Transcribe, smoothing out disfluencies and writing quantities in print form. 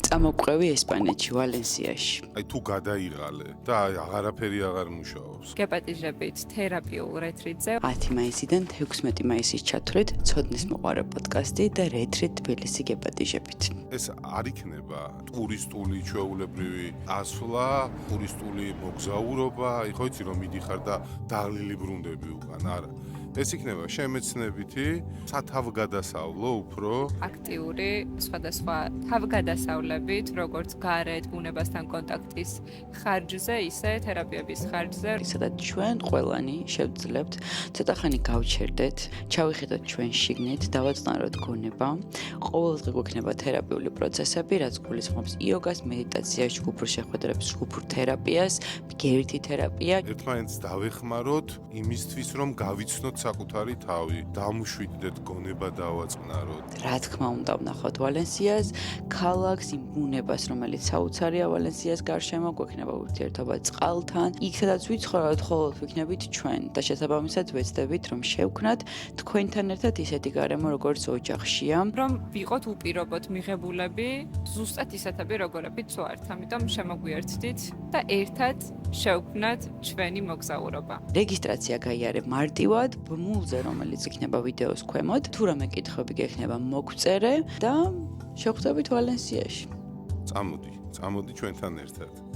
წამოკვევი ესპანეთში, ვალენსიაში. აი თუ გადაიღალე და აღარაფერი აღარ მუშაობს. გეპატიჟებით თერაპიულ რეტრიტზე 10 მაისიდან 16 მაისის ჩათვლით ცოდნის მოყარე პოდკასტი და რეტრიტ თბილისი გეპატიჟებით. ეს არ იქნება ტურისტული ჩვეულებრივი ასვლა, ტურისტული მოგზაურობა, აი ხო იცი რომ მიდიხარ და დაღლილი ბრუნდები უკან, არა. ეს იქნება შემეცნებითი, სათავგადასავლო უფრო აქტიური სხვადასხვა თავგადასავლებით, როგორც გარეთ ბუნებასთან კონტაქტის ხარჯზე, ისე თერაპიების ხარჯზე. სადაც ჩვენ ყველანი შევძლებთ ცოტა ხანი გავჩერდეთ, ჩავიხედოთ ჩვენ შიგნით, დავაწყნაროთ გონება. ყოველდღე გვექნება თერაპიული პროცესები, რაც გულისხმობს იოგას, მედიტაციას, ჯგუფურ შეხვედრებს, ჯგუფურ თერაპიას, გერთი თერაპია. ერთმანეთს დავეხმაროთ იმისთვის, რომ გავიცნოთ საკუთარი თავი, დამშვიდდეთ გონება დავაწყნაროთ. რა თქმა უნდა, ვნახოთ ვალენსიას, ქალაქს, იმ ბუნებას, რომელიც საოცარია ვალენსიას გარშემო, გვექნება ურთიერთობა წყალთან. იქ სადაც ვიცხოვროთ, ხოლოდ ვიქნებით ჩვენ და შესაბამისად ვეცდებით, რომ შევქმნათ თქვენთან ერთად ისეთი გარემო, როგორც ოჯახშია. რომ ვიყოთ უპირობოდ მიღებულები, ზუსტად ისეთები, როგორებიც ვართ. ამიტომ შემოგვიერთდით და ერთად შევქმნათ ჩვენი მოგზაურობა. რეგისტრაცია გაიარე მარტივად, ბმულზე, რომელიც იქნება ვიდეოს ქვემოთ. თუ რამე კითხვები გექნება, მოგწერე და შევხვდებით ვალენსიაში. წამოდი ჩვენთან ერთად.